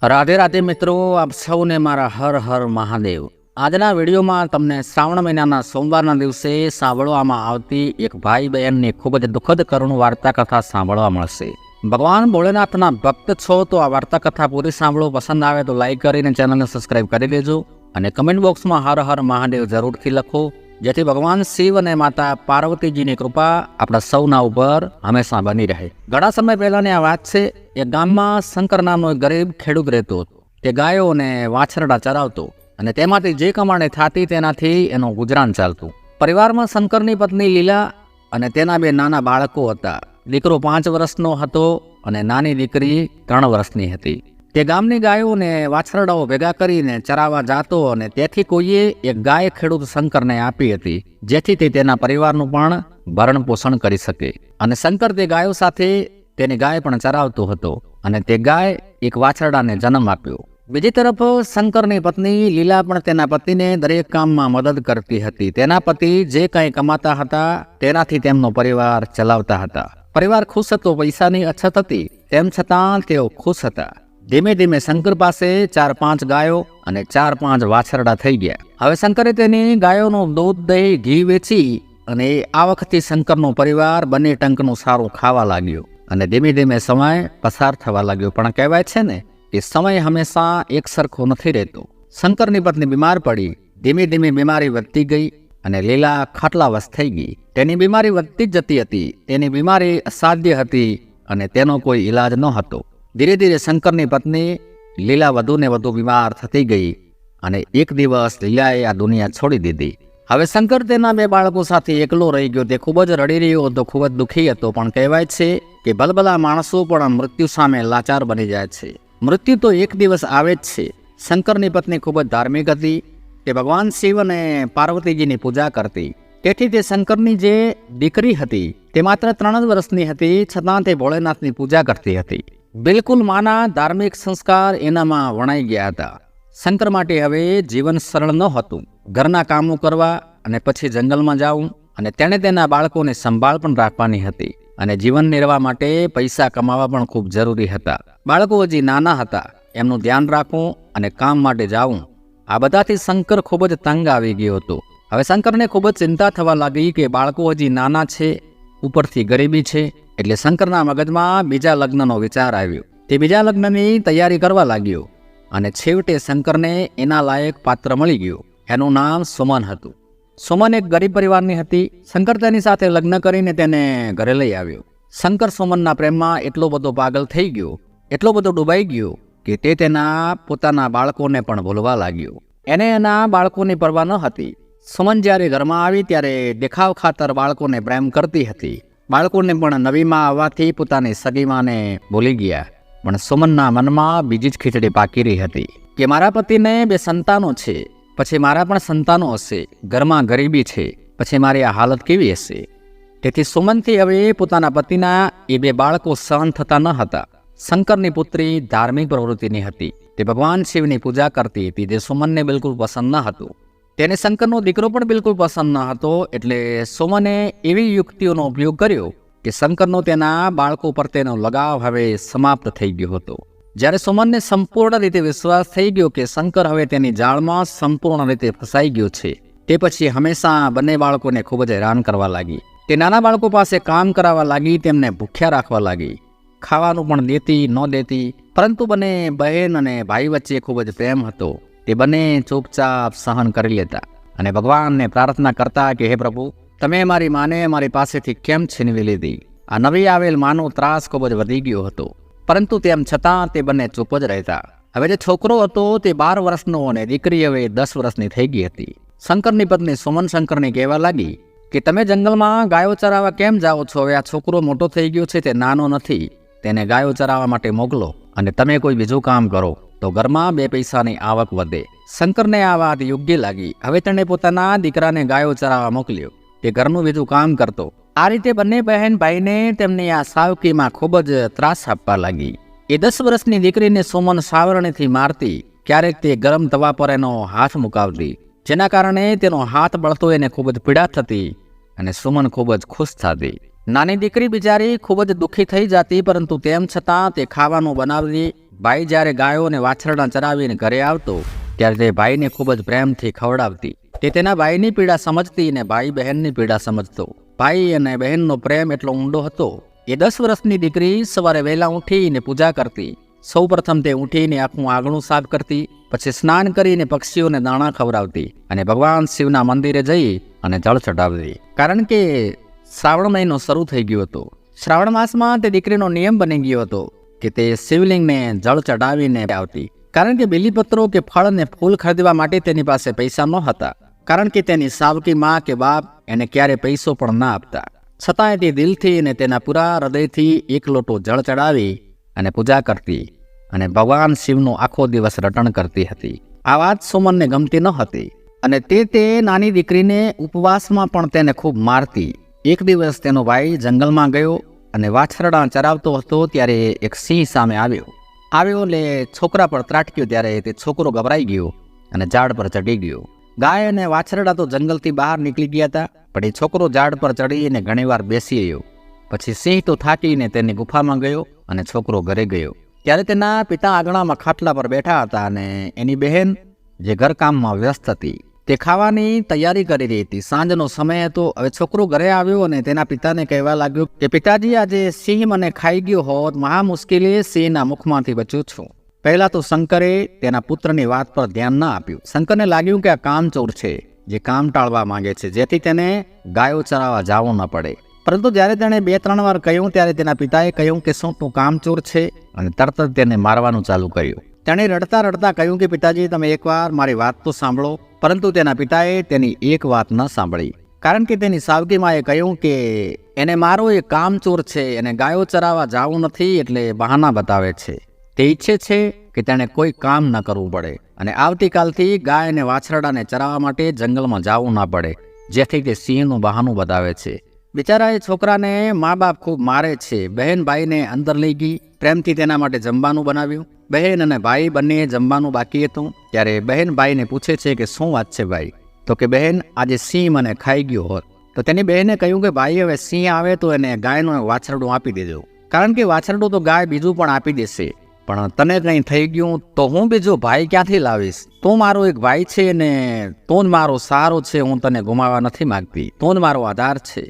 રાધે રાધે મિત્રો, આપ સૌને મારા હર હર મહાદેવ. આજના વિડીયોમાં તમને શ્રાવણ મહિનાના સોમવારના દિવસે સાંભળવામાં આવતી એક ભાઈ બહેનની ખૂબ જ દુઃખદ કરુણ વાર્તા કથા સાંભળવા મળશે. ભગવાન ભોળેનાથના ભક્ત છો તો આ વાર્તા કથા પૂરી સાંભળો. પસંદ આવે તો લાઈક કરીને ચેનલને સબસ્ક્રાઈબ કરી દેજો અને કમેન્ટ બોક્સમાં હર હર મહાદેવ જરૂરથી લખો, જેથી ભગવાન શિવ અને માતા પાર્વતીજીની કૃપા આપણા સૌના ઉપર હંમેશા બની રહે. ઘણા સમય પહેલાની આ વાત છે. એક ગામમાં શંકર નામનો એક ગરીબ ખેડૂત રહેતો હતો. તે ગાયો અને વાછરડા ચરાવતો અને તેમાંથી જે કમાણી થતી તેનાથી એનું ગુજરાન ચાલતું. પરિવારમાં શંકરની પત્ની લીલા અને તેના બે નાના બાળકો હતા. દીકરો 5 વર્ષનો હતો અને નાની દીકરી 3 વર્ષની હતી. તે ગામની ગાયો અને વાછરડાઓ ભેગા કરીને ચરાવવા જાતો અને તેથી કોઈએ એક ગાય ખેડૂત શંકરને આપી હતી, જેથી તે તેના પરિવારનું પણ ભરણ પોષણ કરી શકે. અને શંકર તે ગાયો સાથે તેની ગાય પણ ચરાવતો હતો અને તે ગાય એક વાછરડાને જન્મ આપ્યો. બીજી તરફ શંકરની પત્ની લીલા પણ તેના પતિને દરેક કામમાં મદદ કરતી હતી. તેના પતિ જે કંઈ કમાતા હતા તેનાથી તેમનો પરિવાર ચલાવતા હતા. પરિવાર ખુશ હતો. પૈસાની અછત હતી, તેમ છતાં તેઓ ખુશ હતા. ધીમે ધીમે શંકર પાસે 4-5 ગાયો અને 4-5 વાછરડા થઈ ગયા. હવે શંકરે તેની ગાયોનું દૂધ, દહીં, ઘી વેચી અને એ આવકથી શંકરનો પરિવાર બંને ટંકનું સારું ખાવા લાગ્યો અને ધીમે ધીમે સમય પસાર થવા લાગ્યો. પણ કહેવાય છે ને કે સમય હંમેશા એક સરખો નથી રહેતો. શંકરની પત્ની બીમાર પડી. ધીમે ધીમે બીમારી વધતી ગઈ અને લીલા ખાટલાવશ થઈ ગઈ. તેની બીમારી વધતી જ જતી હતી. તેની બીમારી અસાધ્ય હતી અને તેનો કોઈ ઈલાજ ન હતો. ધીરે ધીરે શંકરની પત્ની લીલા વધુ ને વધુ બીમાર થતી ગઈ અને એક દિવસ લીલાએ આ દુનિયા છોડી દીધી. હવે શંકર તેના 2 બાળકો સાથે એકલો રહી ગયો. તે ખૂબ જ રડી રહ્યો હતો, ખૂબ જ દુઃખી હતો. પણ કહેવાય છે કે ભલભલા માણસો પણ મૃત્યુ સામે લાચાર બની જાય છે. મૃત્યુ તો એક દિવસ આવે જ છે. શંકરની પત્ની ખૂબ જ ધાર્મિક હતી. તે ભગવાન શિવ અને પાર્વતીજીની પૂજા કરતી. તેથી તે શંકરની જે દીકરી હતી તે માત્ર 3 જ વર્ષની હતી, છતાં તે ભોળેનાથની પૂજા કરતી હતી. બિલકુલ માના ધાર્મિક સંસ્કાર એનામાં વણાઈ ગયા હતા. શંકર માટે હવે જીવન સરળ ન હતું. ઘરના કામો કરવા અને પછી જંગલમાં જવું અને તેણે તેના બાળકોને સંભાળ પણ રાખવાની હતી અને જીવન નિર્વાહ માટે પૈસા કમાવા પણ ખૂબ જરૂરી હતા. બાળકો હજી નાના હતા, એમનું ધ્યાન રાખવું અને કામ માટે જવું, આ બધાથી શંકર ખૂબ જ તંગ આવી ગયો હતો. હવે શંકરને ખૂબ જ ચિંતા થવા લાગી કે બાળકો હજી નાના છે, ઉપરથી ગરીબી છે. એટલે શંકરના મગજમાં બીજા લગ્નનો વિચાર આવ્યો. તે બીજા લગ્નની તૈયારી કરવા લાગ્યો અને છેવટે શંકરને એના લાયક પાત્ર મળી ગયો. એનું નામ સુમન હતું. સુમન એક ગરીબ પરિવારની હતી. શંકર તેની સાથે લગ્ન કરીને તેને ઘરે લઈ આવ્યો. શંકર સુમનના પ્રેમમાં એટલો બધો પાગલ થઈ ગયો, એટલો બધો ડૂબાઈ ગયો કે તે તેના પોતાના બાળકોને પણ ભૂલવા લાગ્યો. એને એના બાળકોની પરવા ન હતી. સુમન જ્યારે ઘરમાં આવી ત્યારે દેખાવ ખાતર બાળકોને પ્રેમ કરતી હતી. બાળકોને પણ નવીમાં આવવાથી પોતાની સગીમાને ભૂલી ગયા. પણ સુમનના મનમાં બીજી જ ખીચડી પાકી રહી હતી કે મારા પતિને 2 સંતાનો છે, પછી મારા પણ સંતાનો હશે, ઘરમાં ગરીબી છે, પછી મારી આ હાલત કેવી હશે. તેથી સુમનથી હવે પોતાના પતિના એ 2 બાળકો સહન થતા ન હતા. શંકરની પુત્રી ધાર્મિક પ્રવૃત્તિની હતી. તે ભગવાન શિવની પૂજા કરતી હતી, જે સુમનને બિલકુલ પસંદ ન હતું. તેને શંકરનો દીકરો પણ બિલકુલ પસંદ ન હતો. એટલે સુમને એવી યુક્તિઓનો ઉપયોગ કર્યો કે શંકરનો તેના બાળકો પર તેનો લગાવ હવે સમાપ્ત થઈ ગયો હતો. જ્યારે સુમનને સંપૂર્ણ રીતે વિશ્વાસ થઈ ગયો કે શંકર હવે તેની જાળમાં સંપૂર્ણ રીતે ફસાઈ ગયો છે, તે પછી હંમેશા બંને બાળકોને ખૂબ જ હેરાન કરવા લાગી. તે નાના બાળકો પાસે કામ કરાવવા લાગી, તેમને ભૂખ્યા રાખવા લાગી. ખાવાનું પણ દેતી ન દેતી. પરંતુ બંને બહેન અને ભાઈ વચ્ચે ખૂબ જ પ્રેમ હતો. તે બંને ચૂપચાપ સહન કરી લેતા અને ભગવાનને પ્રાર્થના કરતા કે હે પ્રભુ, તમે મારી માને મારી પાસેથી કેમ છીનવી લીધી? આ નવી આવેલ માનો ત્રાસ ખૂબ જ વધી ગયો હતો. પરંતુ તેમ છતાં તે બંને ચૂપ જ રહેતા. હવે જે છોકરો હતો તે 12 વર્ષનો અને દીકરી હવે 10 વર્ષની થઈ ગઈ હતી. શંકરની પત્ની સુમન શંકરને કહેવા લાગી કે તમે જંગલમાં ગાયો ચરાવવા કેમ જાઓ છો? હવે આ છોકરો મોટો થઈ ગયો છે, તે નાનો નથી. તેને ગાયો ચરાવવા માટે મોકલો અને તમે કોઈ બીજું કામ કરો તો ઘરમાં 2 પૈસાની આવક વધે. શંકરને આ વાત યોગ્ય લાગી. હવે તેણે પોતાના દીકરાને ગાયો ચરાવવા મોકલ્યો. તે ઘરનું બીજું કામ કરતો. આ રીતે બંને બહેન ભાઈને તેમની આ સાવકીમાં ખૂબ જ ત્રાસ આપવા લાગી. એ 10 વર્ષની દીકરીને સુમન સાવરણીથી મારતી. ક્યારેક તે ગરમ તવા પર એનો હાથ મુકાવતી, જેના કારણે તેનો હાથ બળતો એને ખૂબ જ પીડા થતી અને સુમન ખૂબ જ ખુશ થતી. નાની દીકરી બિચારી ખૂબ જ દુઃખી થઈ જતી, પરંતુ તેમ છતાં તે ખાવાનું બનાવતી, ભાઈ જ્યારે ગાયો અને વાછરડા ચરાવીને ઘરે આવતો ત્યારે તે ભાઈને ખૂબ જ પ્રેમથી ખવડાવતી. તે તેના ભાઈની પીડા સમજતી અને ભાઈ બહેનની પીડા સમજતો. ભાઈ અને બહેનનો પ્રેમ એટલો ઊંડો હતો. એ 10 વર્ષની દીકરી સવારે વહેલા ઉઠીને પૂજા કરતી. સૌ પ્રથમ તે ઉઠીને આખું આંગણું સાફ કરતી, પછી સ્નાન કરીને પક્ષીઓને દાણા ખવડાવતી અને ભગવાન શિવના મંદિરે જઈ અને જળ ચઢાવતી. કારણ કે શ્રાવણ મહિનો શરૂ થઈ ગયો હતો. શ્રાવણ માસમાં તે દીકરીનો નિયમ બની ગયો હતો કે તે શિવલિંગને જળ ચઢાવીને આવતી. કારણ કે બીલીપત્રો કે ફળ અને ફૂલ ખરીદવા માટે તેની પાસે પૈસા ન હતા. કારણ કે તેની સાવકી માં કે બાપ એને ક્યારે પૈસો પણ ના આપતા. છતાંય તે દિલથી અને તેના પૂરા હૃદયથી એક લોટો જળ ચડાવી અને પૂજા કરતી અને ભગવાન શિવનો આખો દિવસ રટણ કરતી હતી. આ વાત સુમનને ગમતી ન હતી અને તે નાની દીકરીને ઉપવાસમાં પણ તેને ખૂબ મારતી. એક દિવસ તેનો ભાઈ જંગલમાં ગયો અને વાછરડા ચરાવતો હતો ત્યારે એક સિંહ સામે આવ્યો એટલે છોકરા પર ત્રાટક્યો. ત્યારે તે છોકરો ગભરાઈ ગયો અને ઝાડ પર ચડી ગયો. ગાય અને વાછરડા તો જંગલથી બહાર નીકળી ગયા હતા, પણ એ છોકરો ઝાડ પર ચડીને ઘણીવાર બેસી ગયો. પછી સિંહ તો થાકીને તેની ગુફામાં ગયો અને છોકરો ઘરે ગયો. ત્યારે તેના પિતા આંગણામાં ખાટલા પર બેઠા હતા અને એની બહેન જે ઘરકામમાં વ્યસ્ત હતી તે ખાવાની તૈયારી કરી રહી હતી. સાંજનો સમય હતો. હવે છોકરો ઘરે આવ્યો અને તેના પિતાને કહેવા લાગ્યો કે પિતાજી, આજે સિંહ મને ખાઈ ગયો હોત, મહા મુશ્કેલી સિંહના મુખમાંથી બચ્યો છું. પહેલા તો શંકરે તેના પુત્રની વાત પર ધ્યાન ના આપ્યું. શંકરને લાગ્યું કે આ કામચોર છે જે કામ ટાળવા માંગે છે, જેથી તેને ગાયો ચરાવવા જવું ન પડે. પરંતુ જ્યારે તેણે 2-3 વાર કહ્યું ત્યારે તેના પિતાએ કહ્યું કે શું તું કામચોર છે, અને તરત જ તેને મારવાનું ચાલુ કર્યું. તેણે રડતા રડતા કહ્યું કે પિતાજી, તમે એકવાર મારી વાત તો સાંભળો. પરંતુ તેના પિતાએ તેની એક વાત ન સાંભળી. કારણ કે તેની સાવકી માએ કહ્યું કે એને મારો એ કામચોર છે અને ગાયો ચરાવવા જવું નથી એટલે બહાના બતાવે છે. તે ઈચ્છે છે કે તેણે કોઈ કામ ન કરવું પડે અને આવતીકાલથી ગાય અને વાછરડાને ચરાવવા માટે જંગલમાં જવું ના પડે, જેથી તે સિંહનું બહાનું બતાવે છે. બિચારા એ છોકરાને મા બાપ ખૂબ મારે છે. બહેન ભાઈને અંદર લઈ ગઈ, પ્રેમથી તેના માટે જમવાનું બનાવ્યું. બહેન અને ભાઈ બંને જમવાનું બાકી હતું. ત્યારે બહેન ભાઈને પૂછે છે કે શું વાત છે ભાઈ? તો કે બહેન, આજે સિંહ મને ખાઈ ગયો હોત. તો તેની બહેને કહ્યું કે ભાઈ, હવે સિંહ આવે તો એને ગાયનું વાછરડું આપી દેજો. કારણ કે વાછરડું તો ગાય બીજું પણ આપી દેશે, પણ તને કંઈ થઈ ગયું તો હું બીજો ભાઈ ક્યાંથી લાવીશ? તું મારો એક ભાઈ છે ને તું જ મારો સહારો છે. હું તને ગુમાવવા નથી માંગતી. તું જ મારો આધાર છે.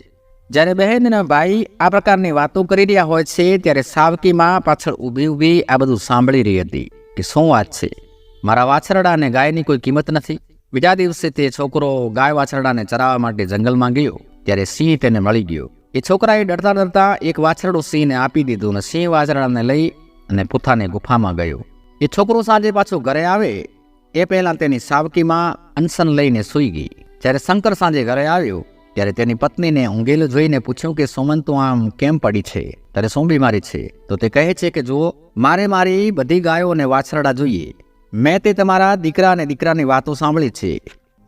જ્યારે બહેન અને ભાઈ આ પ્રકારની વાતો કરી રહ્યા હોય છે ત્યારે સાવકી માં પાછળ ઊભી આ બધું સાંભળી રહી હતી કે શું વાત છે, મારા વાછરડા અને ગાયની કોઈ કિંમત નથી. બીજા દિવસે તે છોકરો ગાય વાછરડાને ચરાવવા માટે જંગલમાં ગયો ત્યારે સિંહ તેને મળી ગયો. એ છોકરાએ ડરતા ડરતા એક વાછરડું સિંહને આપી દીધું અને સિંહ વાછરડાને લઈ અને પોતાની ગુફામાં ગયો. એ છોકરો સાંજે પાછો ઘરે આવે એ પહેલા તેની સાવકી માં અનશન લઈને સૂઈ ગઈ. જ્યારે શંકર સાંજે ઘરે આવ્યો ત્યારે તેની પત્નીને ઊંઘેલું જોઈને પૂછ્યું કે સુમન, તું આમ કેમ પડી છે? તારે શું બીમારી છે? તો તે કહે છે કે જુઓ, મારે મારી બધી ગાયો અને વાછરડા જોઈએ. મેં તે તમારા દીકરા અને દીકરાની વાતો સાંભળી છે.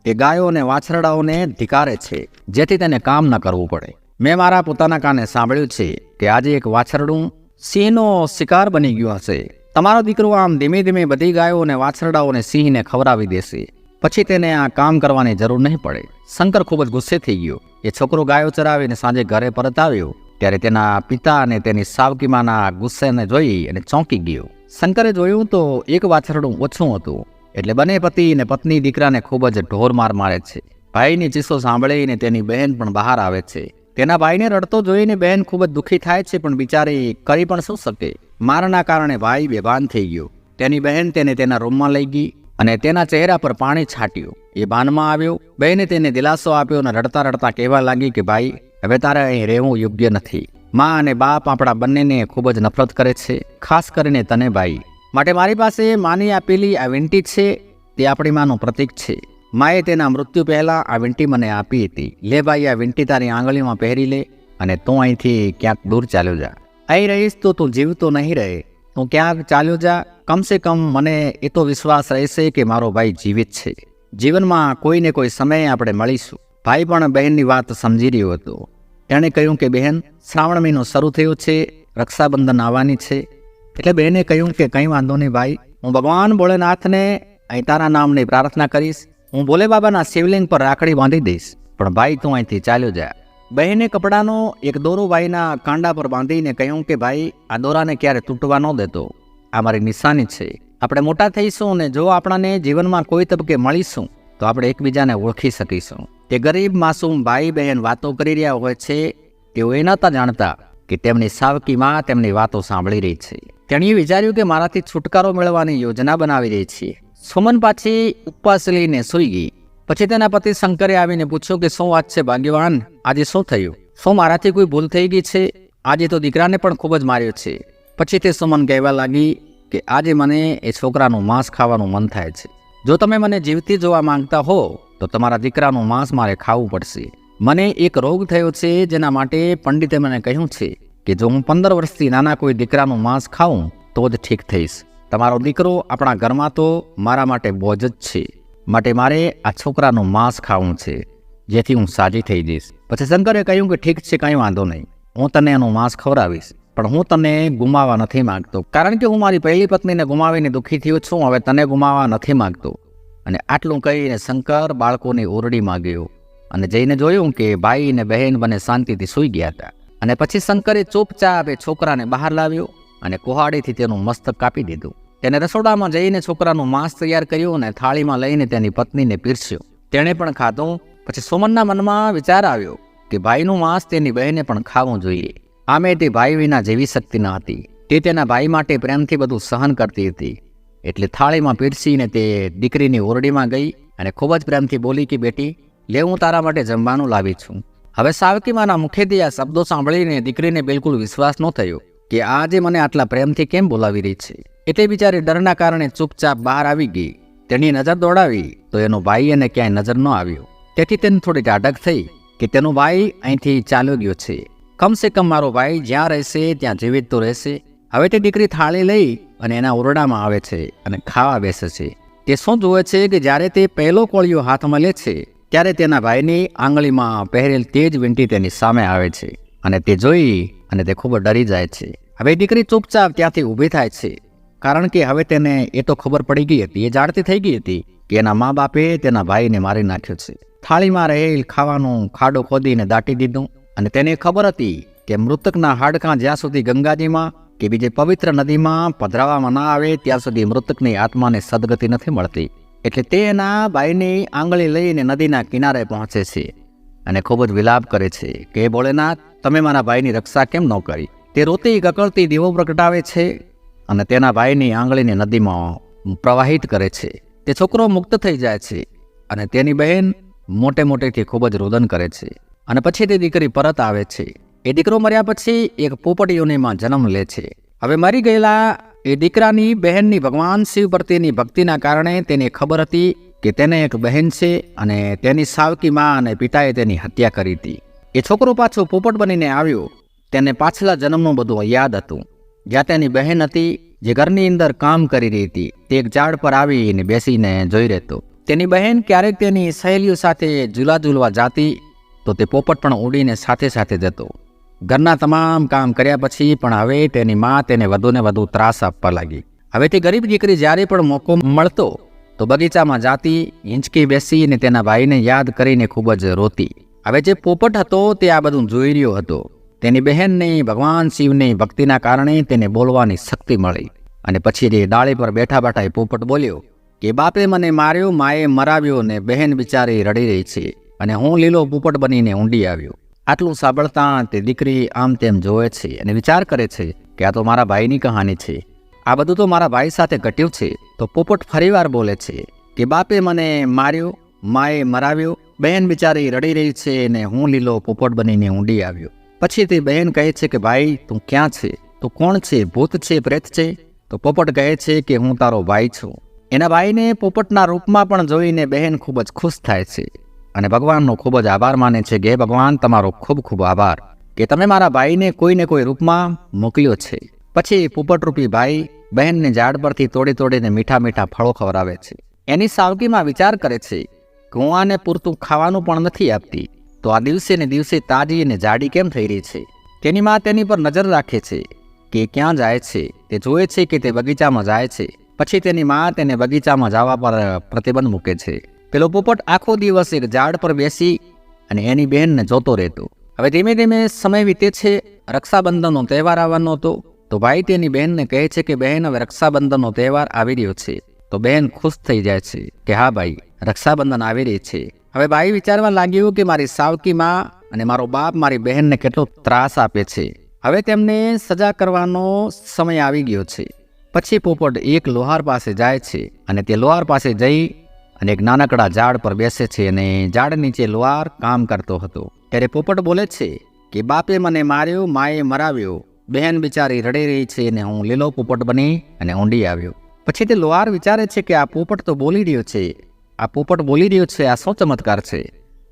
તે ગાયો અને વાછરડાઓને ધિકારે છે જેથી તેને કામ ન કરવું પડે. મેં મારા પોતાના કાને સાંભળ્યું છે કે આજે એક વાછરડું સિંહનો શિકાર બની ગયો હશે. તમારો દીકરો આમ ધીમે ધીમે બધી ગાયો અને વાછરડાઓને સિંહને ખવડાવી દેશે, પછી તેને આ કામ કરવાની જરૂર નહીં પડે. શંકર ખૂબ જ ગુસ્સે થઈ ગયો. એ છોકરો ગાયો ચરાવીને સાંજે ઘરે પરત આવ્યો ત્યારે તેના પિતા અને તેની સાવકીમાના ગુસ્સાને જોઈ અને ચોંકી ગયો. શંકરે જોયું તો એક વાછરડું ઓછું હતું. એટલે બંને પતિ અને પત્ની દીકરાને ખૂબ જ ઢોરમાર મારે છે. ભાઈની ચીસો સાંભળીને તેની બહેન પણ બહાર આવે છે. તેના ભાઈને રડતો જોઈને બહેન ખૂબ જ દુઃખી થાય છે, પણ બિચારી કરી પણ શું શકે? મારના કારણે ભાઈ બેભાન થઈ ગયો. તેની બહેન તેને તેના રૂમમાં લઈ ગઈ અને તેના ચહેરા પર પાણી છાંટ્યું. એ ભાનમાં આવ્યો. બહેને તેને દિલાસો આપ્યો અને રડતા રડતા કહેવા લાગી કે ભાઈ, હવે તારે અહીં રહેવું યોગ્ય નથી. મા અને બાપ આપણા બંનેને ખૂબ જ નફરત કરે છે, ખાસ કરીને તને ભાઈ. માટે મારી પાસે માની આપેલી આ વીંટી છે, તે આપણી માનું પ્રતીક છે. માએ તેના મૃત્યુ પહેલા આ વીંટી મને આપી હતી. લે ભાઈ, આ વીંટી તારી આંગળીમાં પહેરી લે અને તું અહીંથી ક્યાંક દૂર ચાલ્યો જા. અહીં રહીશ તો તું જીવતો નહીં રહે. તું ક્યાંક ચાલ્યો જા. કમસે કમ મને એ તો વિશ્વાસ રહેશે કે મારો ભાઈ જીવિત છે. જીવનમાં કોઈને કોઈ સમયે આપણે મળીશું. ભાઈ પણ બહેનની વાત સમજી રહ્યો હતો. તેણે કહ્યું કે બહેન, શ્રાવણ મહિનો શરૂ થયો છે, રક્ષાબંધન આવવાની છે. એટલે બહેને કહ્યું કે કંઈ વાંધો નહીં ભાઈ, હું ભગવાન ભોળેનાથને અહીં તારા નામની પ્રાર્થના કરીશ. હું ભોલે બાબાના શિવલિંગ પર રાખડી બાંધી દઈશ, પણ ભાઈ તું અહીંથી ચાલ્યો જા. બહેને કપડાનો એક દોરો ભાઈના કાંડા પર બાંધીને કહ્યું કે ભાઈ, આ દોરાને ક્યારે તૂટવા ન દેતો. આ મારી નિશાની છે. આપણે મોટા થઈશું અને જો આપણને જીવનમાં કોઈ તબકે મળીશું તો આપણે એકબીજાને ઓળખી શકીશું. તે ગરીબ માસૂમ ભાઈ બહેન વાતો કરી રહ્યા હોય છે, તેઓ એ નહોતા જાણતા કે તેમની સાવકીમાં તેમની વાતો સાંભળી રહી છે. તેણીએ વિચાર્યું કે મારાથી છુટકારો મેળવવાની યોજના બનાવી રહી છે. સુમન પાછી ઉપવાસ લઈને સૂઈ ગઈ. પછી તેના પતિ શંકરે આવીને પૂછ્યું કે શું વાત છે ભાગ્યવાન, આજે શું થયું? શું મારાથી કોઈ ભૂલ થઈ ગઈ છે? આજે તો દીકરાને પણ ખૂબ જ માર્યો છે. પછી તે સુમન કહેવા લાગી કે આજે મને એ છોકરાનું માંસ ખાવાનું મન થાય છે. જો તમે મને જીવતી જોવા માંગતા હો તો તમારા દીકરાનું માંસ મારે ખાવું પડશે. મને એક રોગ થયો છે જેના માટે પંડિતે મને કહ્યું છે કે જો હું 15 વર્ષથી નાના કોઈ દીકરાનું માંસ ખાઉં તો જ ઠીક થઈશ. તમારો દીકરો આપણા ઘરમાં તો મારા માટે બોજ જ છે, માટે મારે આ છોકરાનું માંસ ખાવું છે જેથી હું સાજી થઈ જઈશ. પછી શંકરે કહ્યું કે ઠીક છે, કંઈ વાંધો નહીં, હું તને એનું માંસ ખવડાવીશ, પણ હું તને ગુમાવવા નથી માંગતો, કારણ કે હું મારી પહેલી પત્નીને ગુમાવીને દુઃખી થયો છું. હવે તને ગુમાવવા નથી માંગતો. અને આટલું કહીને શંકર બાળકોની ઓરડીમાં ગયો અને જઈને જોયું કે ભાઈ અને બહેન બંને શાંતિથી સૂઈ ગયા હતા. અને પછી શંકરે ચૂપચાપ એ છોકરાને બહાર લાવ્યો અને કુહાડીથી તેનું મસ્તક કાપી દીધું. તેને રસોડામાં જઈને છોકરાનું માંસ તૈયાર કર્યું અને થાળીમાં લઈને તેની પત્નીને પીરસ્યો. તેણે પણ ખાધું. પછી સુમનના મનમાં વિચાર આવ્યો કે ભાઈનું માંસ તેની બહેને પણ ખાવું જોઈએ. આમે તે ભાઈ વિના જેવી શક્તિ ન હતી. તે તેના ભાઈ માટે પ્રેમથી બધું સહન કરતી હતી. એટલે થાળીમાં પીરસીને તે દીકરીની ઓરડીમાં ગઈ અને ખૂબ જ પ્રેમથી બોલી કે બેટી, લે હું તારા માટે જમવાનું લાવી છું. હવે સાવકીમાના મુખેથી આ શબ્દો સાંભળીને દીકરીને બિલકુલ વિશ્વાસ ન થયો કે આજે મને આટલા પ્રેમથી કેમ બોલાવી રહી છે. એટલે બિચારી ડરના કારણે ચૂપચાપ બહાર આવી ગઈ. તેની નજર દોડાવી તો એનો ભાઈ એને ક્યાંય નજર ન આવ્યો. તેથી તેને થોડી અડગ થઈ કે તેનો ભાઈ અહીંથી ચાલ્યો ગયો છે. કમસે કમ મારો ભાઈ જ્યાં રહેશે ત્યાં જીવિત તો રહેશે. હવે તે દીકરી થાળી લઈ અને એના ઓરડામાં આવે છે અને ખાવા બેસે છે. તે શું જુએ છે કે જ્યારે તે પહેલો કોળિયો હાથમાં લે છે ત્યારે તેના ભાઈની આંગળીમાં પહેરેલ તેજ વીંટી તેની સામે આવે છે અને તે જોઈ અને તે ખૂબ ડરી જાય છે. હવે દીકરી ચૂપચાપ ત્યાંથી ઊભી થાય છે, કારણ કે હવે તેને એ તો ખબર પડી ગઈ હતી, એ જાણતી થઈ ગઈ હતી કે એના મા બાપે તેના ભાઈને મારી નાખ્યો છે. થાળીમાં રહેલ ખાવાનું ખાડો ખોદીને દાટી દીધું અને તેને ખબર હતી કે મૃતકના હાડકાં જ્યાં સુધી ગંગાજીમાં કે બીજે પવિત્ર નદીમાં પધરાવવામાં ના આવે ત્યાં સુધી મૃતકની આત્માને સદગતિ નથી મળતી. એટલે તે એના ભાઈની આંગળી લઈને નદીના કિનારે પહોંચે છે અને ખૂબ જ વિલાપ કરે છે કે ભોળેનાથ, તમે મારા ભાઈની રક્ષા કેમ ન કરી? તે રોતી કકળતી દીવો પ્રગટાવે છે અને તેના ભાઈની આંગળીને નદીમાં પ્રવાહિત કરે છે. તે છોકરો મુક્ત થઈ જાય છે અને તેની બહેન મોટે મોટેથી ખૂબ જ રોદન કરે છે. અને પછી તે દીકરી પરત આવે છે. એ દીકરો મર્યા પછી એક પોપટ યોનિમાં જન્મ લે છે. હવે મરી ગયેલા એ દીકરાની બહેનની ભગવાન શિવ પ્રત્યેની ભક્તિના કારણે તેને ખબર હતી કે તેને એક બહેન છે અને તેની સાવકી મા અને પિતાએ તેની હત્યા કરી હતી. એ છોકરો પાછો પોપટ બનીને આવ્યો. તેને પાછલા જન્મનું બધું યાદ હતું. જ્યાં તેની બહેન હતી જે ઘરની અંદર કામ કરી રહી હતી, તે એક ઝાડ પર આવીને બેસીને જોઈ રહેતો. તેની બહેન ક્યારેક તેની સહેલીઓ સાથે ઝૂલા ઝૂલવા જાતી તો તે પોપટ પણ ઉડીને સાથે સાથે જતો. ઘરના તમામ કામ કર્યા પછી પણ હવે તેની મા તેને વધુને વધુ ત્રાસ આપવા લાગી. હવે તે ગરીબ દીકરી જ્યારે પણ મોકો મળતો તો બગીચામાં જાતી, હિંચકી બેસીને તેના ભાઈને યાદ કરીને ખૂબ જ રોતી. હવે જે પોપટ હતો તે આ બધું જોઈ રહ્યો હતો. તેની બહેનની ભગવાન શિવની ભક્તિના કારણે તેને બોલવાની શક્તિ મળી. અને પછી તે ડાળી પર બેઠા બેઠા પોપટ બોલ્યો કે બાપે મને માર્યો, માએ મરાવ્યો ને બહેન બિચારી રડી રહી છે અને હું લીલો પોપટ બનીને ઊંડી આવ્યો. આટલું સાંભળતા તે દીકરી આમ તેમ જોવે છે અને વિચાર કરે છે કે આ તો મારા ભાઈની કહાની છે. આ બધું તો મારા ભાઈ સાથે ઘટ્યું છે. તો પોપટ ફરીવાર બોલે છે કે બાપે મને માર્યો, માએ મરાવ્યો, બહેન બિચારી રડી રહી છે અને હું લીલો પોપટ બનીને ઊંડી આવ્યો. પછી તે બહેન કહે છે કે ભાઈ તું ક્યાં છે? તું કોણ છે? ભૂત છે? પ્રેત છે? તો પોપટ કહે છે કે હું તારો ભાઈ છું. એના ભાઈને પોપટના રૂપમાં પણ જોઈને બહેન ખૂબ જ ખુશ થાય છે અને ભગવાનનો ખૂબ જ આભાર માને છે કે ભગવાન તમારો ખૂબ ખૂબ આભાર કે તમે મારા ભાઈને કોઈને કોઈ રૂપમાં મોકલ્યો છે. પછી પોપટરૂપી ભાઈ બહેનને ઝાડ પરથી તોડી તોડીને મીઠા મીઠા ફળો ખવડાવે છે. એની સાવકીમાં વિચાર કરે છે કે હું આને પૂરતું ખાવાનું પણ નથી આપતી, તો આ દિવસે ને દિવસે તાજી અને જાડી કેમ થઈ રહી છે? તેની મા તેની પર નજર રાખે છે કે ક્યાં જાય છે. તે જોવે છે કે તે બગીચામાં જાય છે. પછી તેની મા તેને બગીચામાં જવા પર પ્રતિબંધ મૂકે છે. પેલો પોપટ આખો દિવસ એક ઝાડ પર બેસી અને એની બહેનને જોતો રહેતો. હવે ધીમે ધીમે સમય વીતે છે. રક્ષાબંધનનો તહેવાર આવવાનો હતો. તો ભાઈ તેની બહેનને કહે છે કે બહેન, હવે રક્ષાબંધનનો તહેવાર આવી રહ્યો છે. તો બહેન ખુશ થઈ જાય છે કે હા ભાઈ, રક્ષાબંધન આવી રહી છે. હવે ભાઈ વિચારવા લાગ્યું કે મારી સાવકી માં અને મારો બાપ મારી બહેનને કેટલો ત્રાસ આપે છે. હવે તેમને સજા કરવાનો સમય આવી ગયો છે. પછી પોપટ એક લોહાર પાસે જાય છે અને તે લોહાર પાસે જઈ અને એક નાનકડા ઝાડ પર બેસે છે અને ઝાડ નીચે લોહાર કામ કરતો હતો. ત્યારે પોપટ બોલે છે કે બાપે મને માર્યો, માએ મરાવ્યો, બહેન બિચારી રડી રહી છે અને હું લીલો પોપટ બની અને ઊંડી આવ્યો. પછી તે લોહાર વિચારે છે કે આ પોપટ તો બોલી રહ્યો છે, આ પોપટ બોલી રહ્યો છે, આ શું ચમત્કાર છે,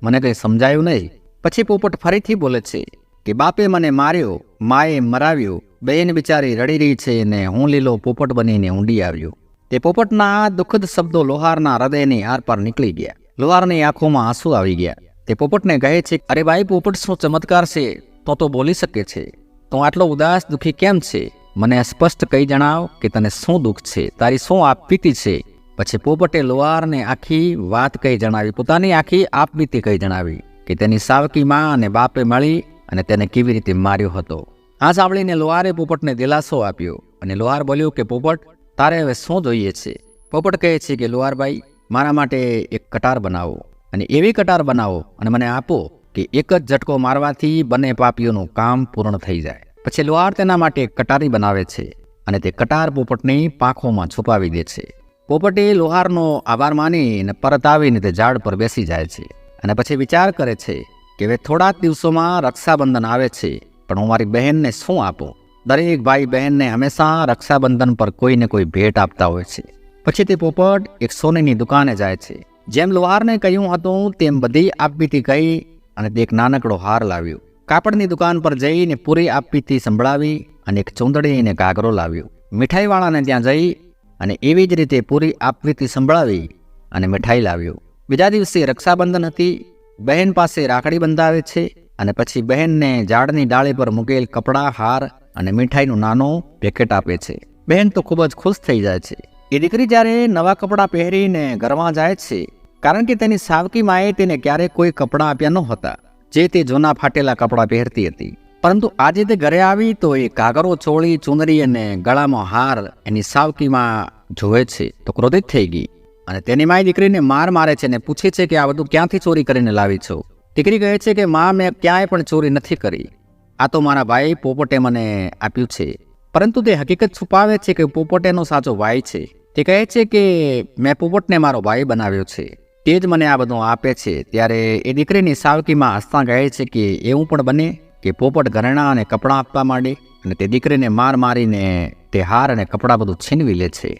મને કંઈ સમજાયું નહીં. પછી પોપટ ફરીથી બોલે છે કે બાપે મને માર્યો, માએ મરાવ્યો, બહેન બિચારી રડી રહી છે અને હું લીલો પોપટ બનીને ઊંડી આવ્યો. તે પોપટના આ દુઃખદ શબ્દો લોહારના હૃદયની આરપાર નીકળી ગયા. લોહારની આંખોમાં આંસુ આવી ગયા. તે પોપટને કહે છે, અરે ભાઈ પોપટ, શું ચમત્કાર છે, તો બોલી શકે છે, તો આટલો ઉદાસ દુઃખી કેમ છે? મને સ્પષ્ટ કહી જણાવ કે તને શું દુઃખ છે, તારી શું આપવીતી છે. પછી પોપટે લોહારને આખી વાત કહી જણાવી, પોતાની આખી આપવીતી કહી જણાવી કે તેની સાવકી માં અને બાપે મળી અને તેને કેવી રીતે માર્યો હતો. આ સાંભળીને લોહારે પોપટને દિલાસો આપ્યો અને લોહાર બોલ્યો કે પોપટ, તારે હવે શું જોઈએ છે? પોપટ કહે છે કે લોહારભાઈ, મારા માટે એક કટાર બનાવો અને એવી કટાર બનાવો અને મને આપો કે એક જ ઝટકો મારવાથી બંને પાપીઓનું કામ પૂર્ણ થઈ જાય. પછી લોહાર તેના માટે એક કટારી બનાવે છે અને તે કટાર પોપટની પાંખોમાં છુપાવી દે છે. પોપટે લોહારનો આભાર માનીને પરત આવીને તે ઝાડ પર બેસી જાય છે અને પછી વિચાર કરે છે કે હવે થોડા દિવસોમાં રક્ષાબંધન આવે છે, પણ હું મારી બહેનને શું આપું? દરેક ભાઈ બહેનને હંમેશા રક્ષાબંધન પર કોઈને કોઈ ભેટ આપતા હોય છે. પછી તે પોપટ એક સોનીની દુકાને જાય છે. જેમ લોહારને કહ્યું હતું તેમ બધી આપવીતી કહી અને તે એક નાનકડો હાર લાવ્યો. કાપડની દુકાન પર જઈને પૂરી આપવીતી સંભળાવી અને એક ચૂંદડી અને ઘાઘરો લાવ્યો. મીઠાઈવાળાને ત્યાં જઈ અને એવી જ રીતે પૂરી આપવીતી સંભળાવી અને મીઠાઈ લાવ્યો. બીજા દિવસે રક્ષાબંધન હતી. બહેન પાસે રાખડી બંધાવે છે અને પછી બહેનને ઝાડની ડાળી પર મૂકેલ કપડાં, હાર અને મીઠાઈનું નાનું પેકેટ આપે છે. બહેન તો ખૂબ જ ખુશ થઈ જાય છે. એ દીકરી જ્યારે નવા કપડાં પહેરીને ઘરમાં જાય છે, કારણ કે તેની સાવકી માએ તેને ક્યારેય કોઈ કપડાં આપ્યા નહોતા, જે તે જૂના ફાટેલા કપડાં પહેરતી હતી. પરંતુ આજે તે ઘરે આવી તો એ ઘાઘરો, ચોળી, ચુંદડી અને ગળામાં હાર એની સાવકીમાં જોવે છે તો ક્રોધિત થઈ ગઈ અને તેની માએ દીકરીને મારે છે અને પૂછે છે કે આ બધું ક્યાંથી ચોરી કરીને લાવી છો? દીકરી કહે છે કે માં, મેં ક્યાંય પણ ચોરી નથી કરી, આ તો મારા ભાઈ પોપટે મને આપ્યું છે. પરંતુ તે હકીકત છુપાવે છે કે પોપટ એનો સાચો ભાઈ છે. તે કહે છે કે મેં પોપટને મારો ભાઈ બનાવ્યો છે, તે જ મને આ બધું આપે છે. ત્યારે એ દીકરીની સાવકીમાં હસતા કહે છે કે એવું પણ બને કે પોપટ ઘરેણાં અને કપડાં આપવા માંડે અને તે દીકરીને મારીને તે હાર અને કપડાં બધું છીનવી લે છે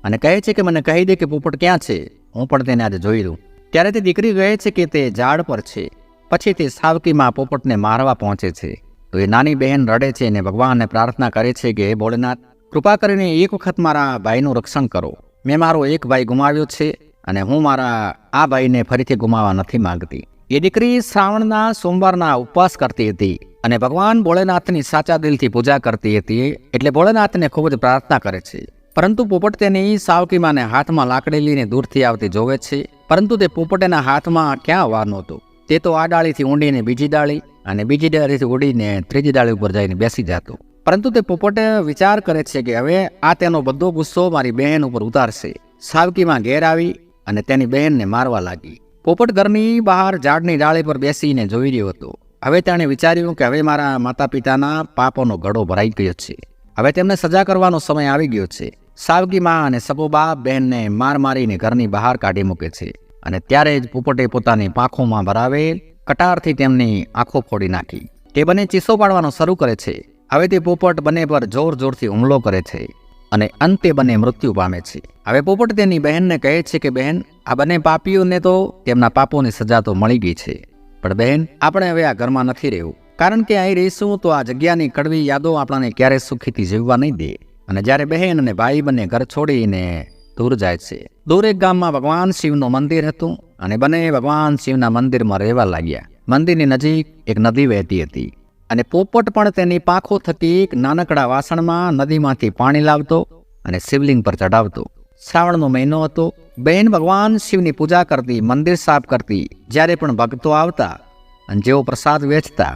અને કહે છે કે મને કહી દે કે પોપટ ક્યાં છે, હું પણ તેને આજે જોઈ લઉં. ત્યારે તે દીકરી કહે છે કે તે ઝાડ પર છે. પછી તે સાવકીમાં પોપટને મારવા પહોંચે છે તો એ નાની બહેન રડે છે અને ભગવાનને પ્રાર્થના કરે છે કે હે ભોળેનાથ, કૃપા કરીને એક વખત મારા ભાઈનું રક્ષણ કરો. મેં મારો એક ભાઈ ગુમાવ્યો છે અને હું મારા આ ભાઈને ફરીથી ગુમાવવા નથી માંગતી. એ દીકરી શ્રાવણના સોમવારના ઉપવાસ કરતી હતી અને ભગવાન ભોળેનાથની સાચા દિલથી પૂજા કરતી હતી. એટલે ભોળેનાથને ખૂબ જ પ્રાર્થના કરે છે. પરંતુ પોપટ તેની સાવકીમાને હાથમાં લાકડી લઈને દૂરથી આવતી જોવે છે. પરંતુ તે પોપટેના હાથમાં ક્યાં વાર નહોતું. તે તો આ ડાળીથી ઊંડીને બીજી ડાળી અને બીજી ડાળીથી ઉડીને ત્રીજી ડાળી ઉપર જઈને બેસી જતો. પરંતુ તે પોપટે વિચાર કરે છે કે હવે આ તેનો બધો ગુસ્સો મારી બહેન ઉપર ઉતારશે. સાવકીમાં ઘેર આવી અને તેની બહેનને મારવા લાગી. પોપટ ઘરની બહાર ઝાડની ડાળી પર બેસીને જોઈ રહ્યો હતો. હવે તેણે વિચાર્યું કે હવે મારા માતા પિતાના પાપોનો ઘડો ભરાઈ ગયો છે, હવે તેમને સજા કરવાનો સમય આવી ગયો છે. સાવકીમાં અને સગો બાપ બહેનને મારીને ઘરની બહાર કાઢી મૂકે છે અને ત્યારે જ પોપટે પોતાની પાંખોમાં ભરાવેલ કટારથી તેમની આંખો ફોડી નાખી. તે બંને ચીસો પાડવાનો શરૂ કરે છે. હવે તે પોપટ બંને પર જોરથી હુમલો કરે છે અને અંતે બંને મૃત્યુ પામે છે. હવે પોપટ તેની બહેનને કહે છે કે બહેન, આ બંને પાપીઓને તો તેમના પાપોની સજા તો મળી ગઈ છે, પણ બહેન, આપણે હવે આ ઘરમાં નથી રહેવું, કારણ કે અહીં રહીશું તો આ જગ્યાની કડવી યાદો આપણને ક્યારે સુખીથી જીવવા નહીં દે. અને જ્યારે બહેન અને ભાઈ બંને ઘર છોડીને દૂર જાય છે. દૂર એક ગામમાં ભગવાન શિવનું મંદિર હતું અને બંને ભગવાન શિવના મંદિરમાં રહેવા લાગ્યા. મંદિરની નજીક એક નદી વહેતી હતી અને પોપટ પણ તેની પાંખો થકી એક નાનકડા વાસણમાં નદીમાંથી પાણી લાવતો અને શિવલિંગ પર ચડાવતો. શ્રાવણનો મહિનો હતો. બહેન ભગવાન શિવની પૂજા કરતી, મંદિર સાફ કરતી. જ્યારે પણ ભક્તો આવતા અને જેઓ પ્રસાદ વેચતા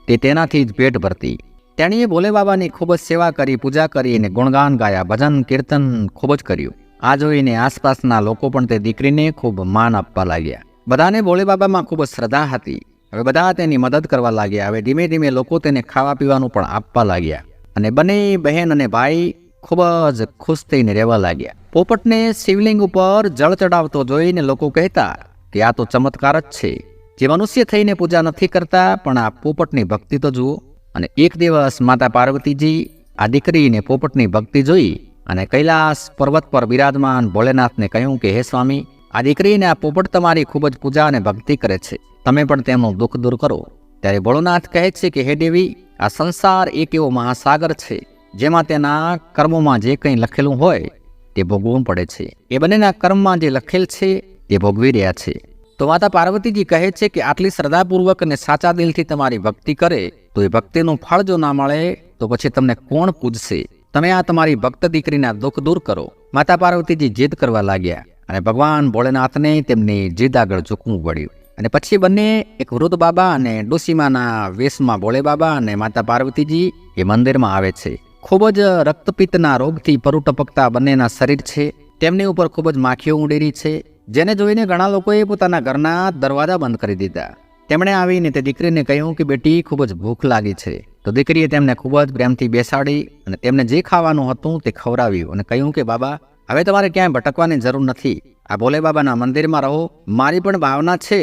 તે તેનાથી જ પેટ ભરતી. તેણીએ ભોલે બાબાની ખૂબ જ સેવા કરી, પૂજા કરી અને ગુણગાન ગાયા, ભજન કીર્તન ખૂબ જ કર્યું. આ જોઈને આસપાસના લોકો પણ તે દીકરીને ખૂબ માન આપવા લાગ્યા. બધાને ભોલે બાબામાં ખૂબ જ શ્રદ્ધા હતી. હવે બધા તેની મદદ કરવા લાગ્યા. હવે ધીમે ધીમે લોકો તેને ખાવા પીવાનું પણ આપવા લાગ્યા અને બંને બહેન અને ભાઈ ખૂબ જ ખુશ થઈને રહેવા લાગ્યા. પોપટને શિવલિંગ ઉપર જળ ચડાવતો જોઈને લોકો કહેતા કે આ તો ચમત્કાર જ છે. જે મનુષ્ય થઈને પૂજા નથી કરતા, પણ આ પોપટની ભક્તિ તો જુઓ. અને એક દિવસ માતા પાર્વતીજી આ દીકરીને પોપટની ભક્તિ જોઈ અને કૈલાસ પર્વત પર બિરાજમાન ભોલેનાથને કહ્યું કે હે સ્વામી, આ દીકરીને આ પોપટ તમારી ખૂબ જ પૂજા અને ભક્તિ કરે છે, તમે પણ તેમનું દુઃખ દૂર કરો. ત્યારે ભોળોનાથ કહે છે કે હે દેવી, આ સંસાર એક એવો મહાસાગર છે જેમાં તેના કર્મોમાં જે કંઈ લખેલું હોય તે ભોગવવું પડે છે. એ બંનેના કર્મમાં જે લખેલ છે તે ભોગવી રહ્યા છે. તો માતા પાર્વતીજી કહે છે કે આટલી શ્રદ્ધાપૂર્વક અને સાચા દિલથી તમારી ભક્તિ કરે તો એ ભક્તિનું ફળ જો ના મળે તો પછી તમને કોણ પૂજશે? તમે આ તમારી ભક્ત દીકરીના દુઃખ દૂર કરો. માતા પાર્વતીજી જીદ કરવા લાગ્યા અને ભગવાન ભોળેનાથને તેમની જીદ આગળ ઝૂકવું પડ્યું. અને પછી બંને એક વૃદ્ધ બાબા અને ડોસીમાના વેશમાં ભોલે બાબા અને માતા પાર્વતીજી એ મંદિરમાં આવે છે. ખૂબ જ રક્તપિત્તના રોગથી પરુ ટપકતા બંનેના શરીર છે. તેમની ઉપર ખૂબ જ માખીઓ ઉડેરી છે, જેને જોઈને ઘણા લોકોએ પોતાના ઘરના દરવાજા બંધ કરી દીધા. તેમણે આવીને તે દીકરીને કહ્યું કે બેટી, ખૂબ જ ભૂખ લાગી છે. તો દીકરીએ તેમને ખૂબ જ પ્રેમથી બેસાડી અને તેમને જે ખાવાનું હતું તે ખવડાવ્યું અને કહ્યું કે બાબા, હવે તમારે ક્યાંય ભટકવાની જરૂર નથી. આ ભોલે બાબાના મંદિરમાં રહો. મારી પણ ભાવના છે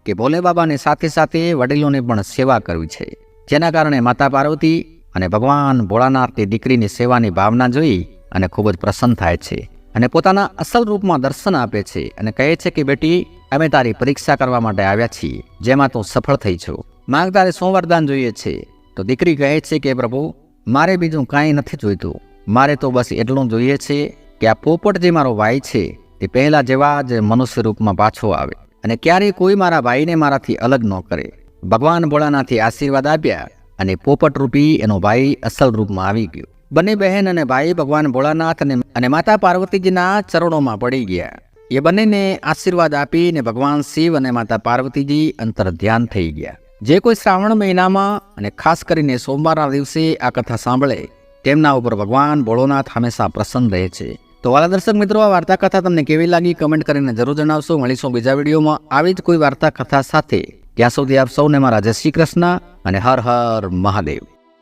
કે ભોલે બાબાની સાથે સાથે વડીલોની પણ સેવા કરવી છે. જેના કારણે માતા પાર્વતી અને ભગવાન ભોળાનાથ તે દીકરીની સેવાની ભાવના જોઈ અને ખૂબ જ પ્રસન્ન થાય છે અને પોતાના અસલ રૂપમાં દર્શન આપે છે અને કહે છે કે બેટી, અમે તારી પરીક્ષા કરવા માટે આવ્યા છીએ, જેમાં તું સફળ થઈ છો. માંગ, તારે શું વરદાન જોઈએ છે? તો દીકરી કહે છે કે પ્રભુ, મારે બીજું કાંઈ નથી જોઈતું. મારે તો બસ એટલું જોઈએ છે કે આ પોપટ જે મારો ભાઈ છે તે પહેલા જેવા જ મનુષ્ય રૂપમાં પાછો આવે અને ક્યારેય કોઈ મારા ભાઈને મારાથી અલગ ન કરે. ભગવાન ભોળાનાથે આશીર્વાદ આપ્યા અને પોપટ રૂપી એનો ભાઈ અસલ રૂપમાં આવી ગયો. બંને બહેન અને ભાઈ ભગવાન ભોળાનાથ અને માતા પાર્વતીજીના ચરણોમાં પડી ગયા. એ બંનેને આશીર્વાદ આપીને ભગવાન શિવ અને માતા પાર્વતીજી અંતર ધ્યાન થઈ ગયા. જે કોઈ શ્રાવણ મહિનામાં અને ખાસ કરીને સોમવારના દિવસે આ કથા સાંભળે તેમના ઉપર ભગવાન ભોળોનાથ હંમેશા પ્રસન્ન રહે છે. તો વાલા દર્શક મિત્રો, આ વાર્તા કથા તમને કેવી લાગી કમેન્ટ કરીને જરૂર જણાવશો. મળીશું બીજા વિડીયોમાં આવી જ કોઈ વાર્તા કથા સાથે. ત્યાં સુધી આપ સૌને મારા જય શ્રી કૃષ્ણ અને હર હર મહાદેવ.